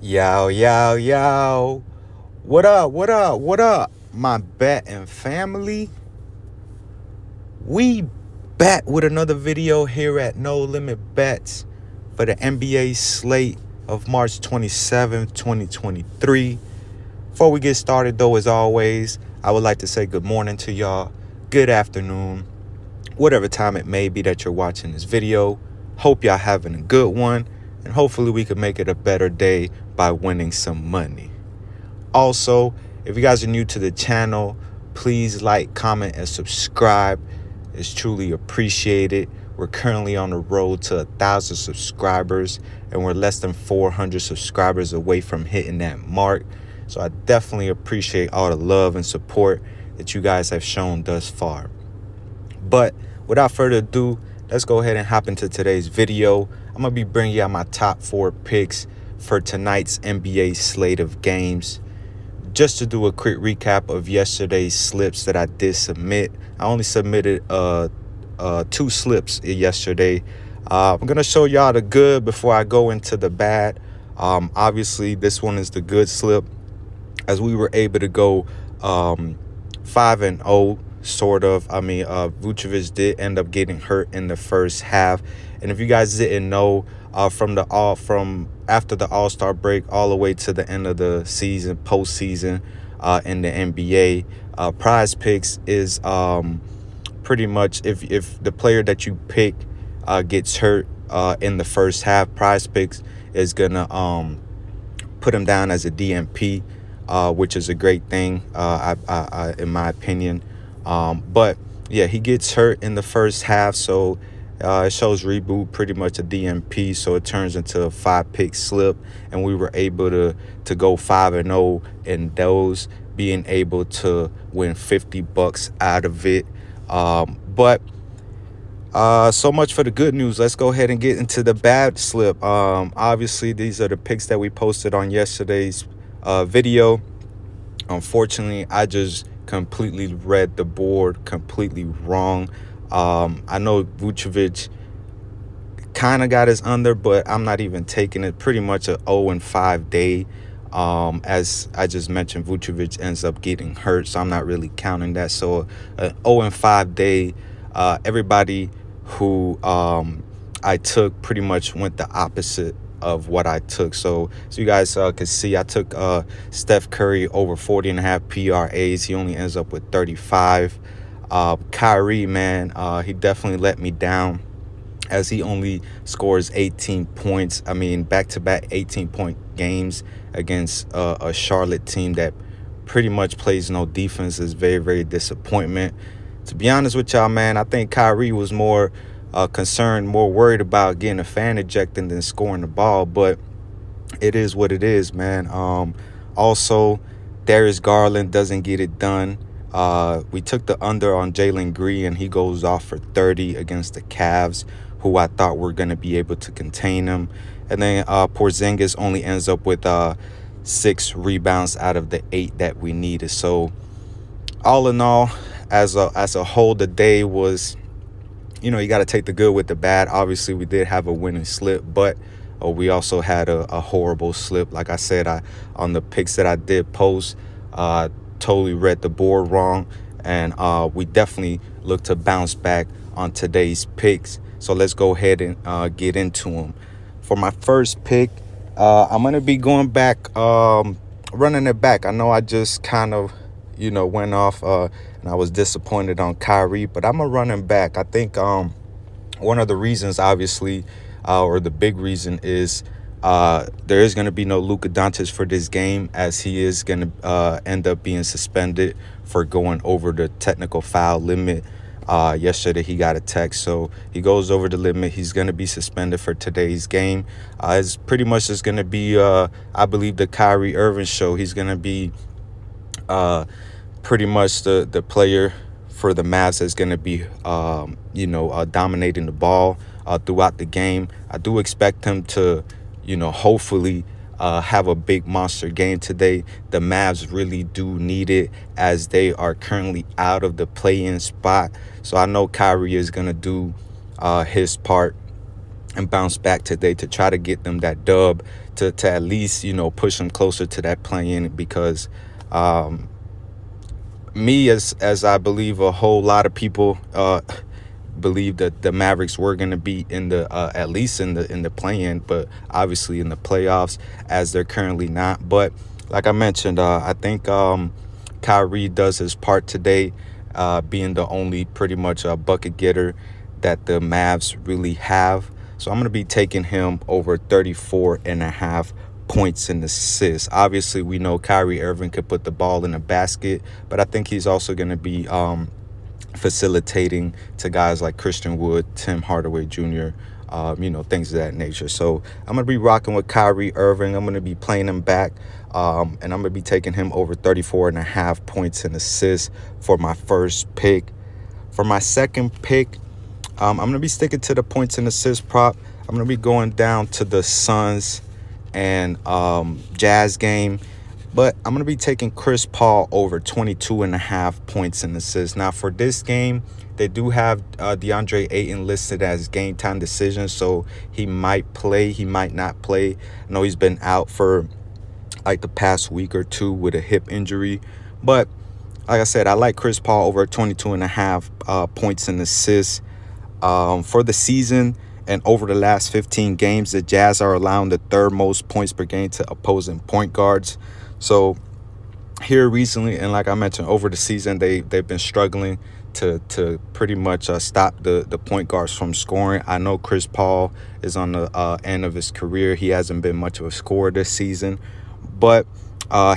Yo, yo, yo. What up, what up, what up, my bet and family? We back with another video here at No Limit Bets for the NBA slate of March 27th, 2023. Before we get started, though, as always, I would like to say good morning to y'all, good afternoon, whatever time it may be that you're watching this video. Hope y'all having a good one, and hopefully we can make it a better day by winning some money. Also, if you guys are new to the channel, please like, comment, and subscribe. It's truly appreciated. We're currently on the road to 1,000 subscribers, and we're less than 400 subscribers away from hitting that mark. So I definitely appreciate all the love and support that you guys have shown thus far. But without further ado, let's go ahead and hop into today's video. I'm going to be bringing you my top 4 picks for tonight's NBA slate of games. Just to do a quick recap of yesterday's slips that I did submit. I only submitted 2 slips yesterday. I'm going to show y'all the good before I go into the bad. Obviously, this one is the good slip, as we were able to go 5-0, sort of. Vucevic did end up getting hurt in the first half. And if you guys didn't know, from after the All-Star break all the way to the end of the season, postseason in the NBA, PrizePicks is pretty much if the player that you pick gets hurt in the first half, PrizePicks is gonna put him down as a DNP, which is a great thing, in my opinion. But yeah, he gets hurt in the first half, so it shows reboot pretty much a DNP, so it turns into a 5-pick slip, and we were able to go 5-0 in those, being able to win $50 out of it. But so much for the good news. Let's go ahead and get into the bad slip. Obviously, these are the picks that we posted on yesterday's video. Unfortunately, I just completely read the board completely wrong. I know Vucevic kind of got his under, but I'm not even taking it. Pretty much a 0-5 day. As I just mentioned, Vucevic ends up getting hurt, so I'm not really counting that. So an 0-5 day. Everybody who I took pretty much went the opposite of what I took. So you guys can see I took Steph Curry over 40.5 PRAs. He only ends up with 35. Kyrie, man, he definitely let me down, as he only scores 18 points. I mean, back-to-back 18-point games against a Charlotte team that pretty much plays no defense is very, very disappointment. To be honest with y'all, man, I think Kyrie was more concerned, more worried about getting a fan ejected than scoring the ball. But it is what it is, man. Also, Darius Garland doesn't get it done. We took the under on Jalen Green, and he goes off for 30 against the Cavs, who I thought were going to be able to contain him. And then Porzingis only ends up with 6 rebounds out of the 8 that we needed. So all in all, as a whole, the day was, you got to take the good with the bad. Obviously, we did have a winning slip, but we also had a horrible slip. Like I said, on the picks that I did post, totally read the board wrong, and we definitely look to bounce back on today's picks. So let's go ahead and get into them. For my first pick, I'm going to be going back, running it back. I know I just kind of, went off and I was disappointed on Kyrie, but I'm a running back. I think one of the reasons, obviously, or the big reason is there is going to be no Luka Doncic for this game, as he is going to end up being suspended for going over the technical foul limit. Yesterday he got a text, so he goes over the limit. He's going to be suspended for today's game. It's pretty much just going to be, I believe, the Kyrie Irving show. He's going to be pretty much the player for the Mavs that's going to be, dominating the ball throughout the game. I do expect him to, hopefully have a big monster game today. The Mavs really do need it, as they are currently out of the play-in spot. So I know Kyrie is going to do his part and bounce back today to try to get them that dub to at least, push him closer to that play-in, because um, me, as I believe a whole lot of people believe that the Mavericks were going to be in the at least in the play-in, but obviously in the playoffs, as they're currently not. But like I mentioned, I think Kyrie does his part today, being the only pretty much bucket getter that the Mavs really have. So I'm going to be taking him over 34 and a half points and assists. Obviously, we know Kyrie Irving could put the ball in a basket, but I think he's also going to be facilitating to guys like Christian Wood, Tim Hardaway Jr., things of that nature. So I'm going to be rocking with Kyrie Irving. I'm going to be playing him back, and I'm going to be taking him over 34 and a half points and assists for my first pick. For my second pick, I'm going to be sticking to the points and assists prop. I'm going to be going down to the Suns and Jazz game. But I'm going to be taking Chris Paul over 22 and a half points and assists. Now, for this game, they do have DeAndre Ayton listed as game time decision. So he might play, he might not play. I know he's been out for like the past week or two with a hip injury. But like I said, I like Chris Paul over 22 and a half points and assists. For the season and over the last 15 games, the Jazz are allowing the third most points per game to opposing point guards. So here recently, and like I mentioned, over the season, they've been struggling to pretty much stop the point guards from scoring. I know Chris Paul is on the end of his career. He hasn't been much of a scorer this season, but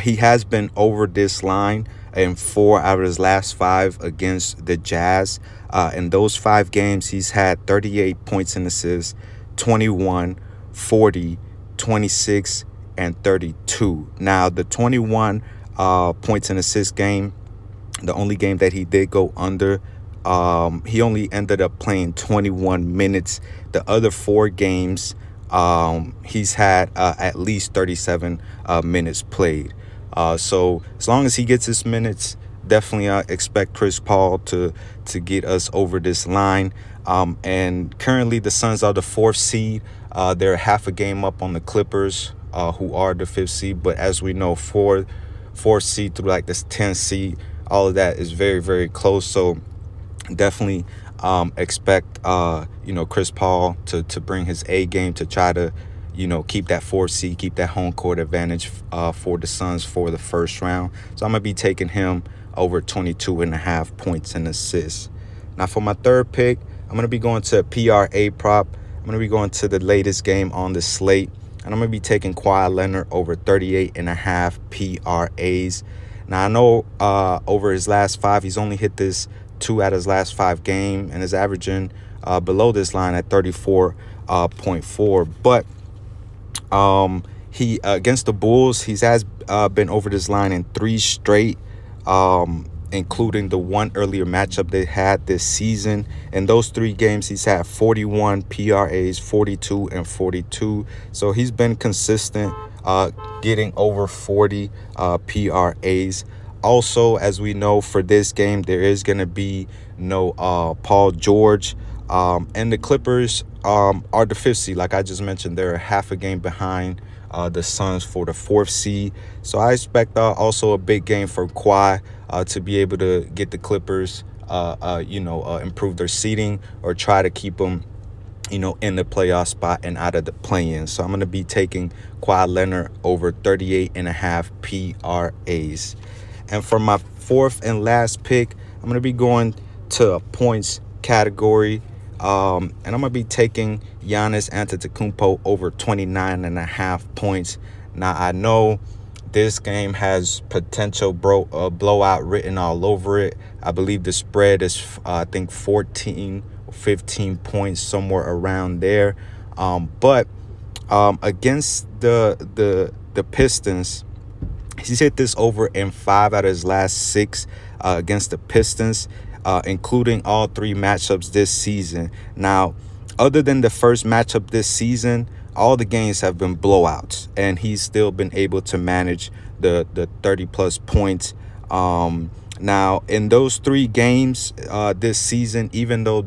he has been over this line in 4 out of his last 5 against the Jazz. In those 5 games, he's had 38 points and assists, 21, 40, 26, and 32. Now, the 21 points and assists game, the only game that he did go under, he only ended up playing 21 minutes. The other 4 games, he's had at least 37 minutes played. So as long as he gets his minutes, definitely expect Chris Paul to get us over this line. And currently the Suns are the 4th seed. They're half a game up on the Clippers, who are the 5th seed. But as we know, 4th seed through like this 10th seed, all of that is very, very close. So definitely expect Chris Paul to bring his A game to try to keep that 4th seed, keep that home court advantage for the Suns for the first round. So I'm going to be taking him over 22 and a half points and assists. Now for my third pick, I'm going to be going to a PRA prop. I'm going to be going to the latest game on the slate, and I'm going to be taking Kawhi Leonard over 38 and a half PRAs. Now I know over his last 5, he's only hit this 2 out of his last 5 games, and is averaging below this line at 34.4. But he against the Bulls, he has been over this line in 3 straight, including the one earlier matchup they had this season. In those 3 games, he's had 41 PRAs, 42 and 42. So he's been consistent, getting over 40 PRAs. Also, as we know, for this game, there is going to be no Paul George. And the Clippers are the 5th seed. Like I just mentioned, they're half a game behind the Suns for the 4th seed. So I expect also a big game for Kawhi to be able to get the Clippers, improve their seeding or try to keep them, in the playoff spot and out of the play-in. So I'm going to be taking Kawhi Leonard over 38 and a half PRAs. And for my 4th and last pick, I'm going to be going to a points category. And I'm going to be taking Giannis Antetokounmpo over 29 and a half points. Now, I know this game has potential blowout written all over it. I believe the spread is, 14 or 15 points, somewhere around there. But against the Pistons, he's hit this over in 5 out of his last 6 against the Pistons, including all 3 matchups this season. Now, other than the first matchup this season, all the games have been blowouts, and he's still been able to manage the 30-plus points. Now, in those 3 games this season, even though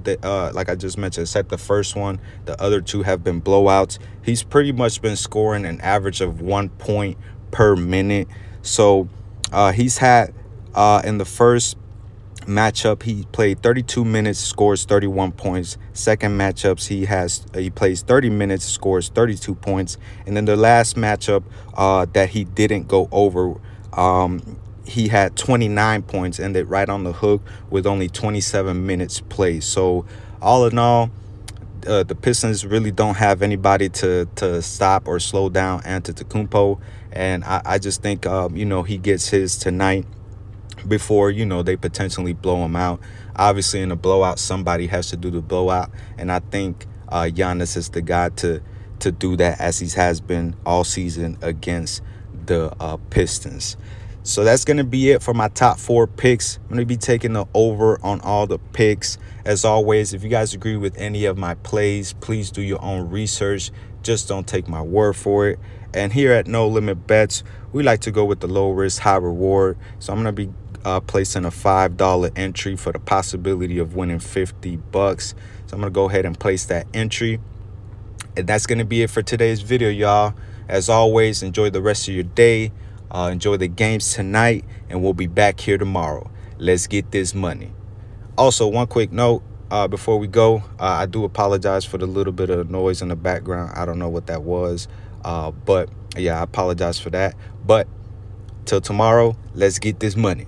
like I just mentioned, except the first one, the other 2 have been blowouts. He's pretty much been scoring an average of 1 point per minute. So he's had in the first matchup he played 32 minutes, scores 31 points. Second matchups he plays 30 minutes, scores 32 points. And then the last matchup that he didn't go over, he had 29 points, ended right on the hook with only 27 minutes played. So all in all, the Pistons really don't have anybody to stop or slow down Antetokounmpo, and I just think he gets his tonight before they potentially blow him out. Obviously, in a blowout, somebody has to do the blowout, and I think Giannis is the guy to do that, as he has been all season against the Pistons. So that's going to be it for my top 4 picks. I'm going to be taking the over on all the picks. As always, if you guys agree with any of my plays, please do your own research. Just don't take my word for it. And here at No Limit Bets, we like to go with the low risk, high reward. So I'm going to be placing a $5 entry for the possibility of winning $50. So I'm going to go ahead and place that entry. And that's going to be it for today's video, y'all. As always, enjoy the rest of your day. Enjoy the games tonight, and we'll be back here tomorrow. Let's get this money. Also, one quick note before we go. I do apologize for the little bit of noise in the background. I don't know what that was. But, yeah, I apologize for that. But till tomorrow, let's get this money.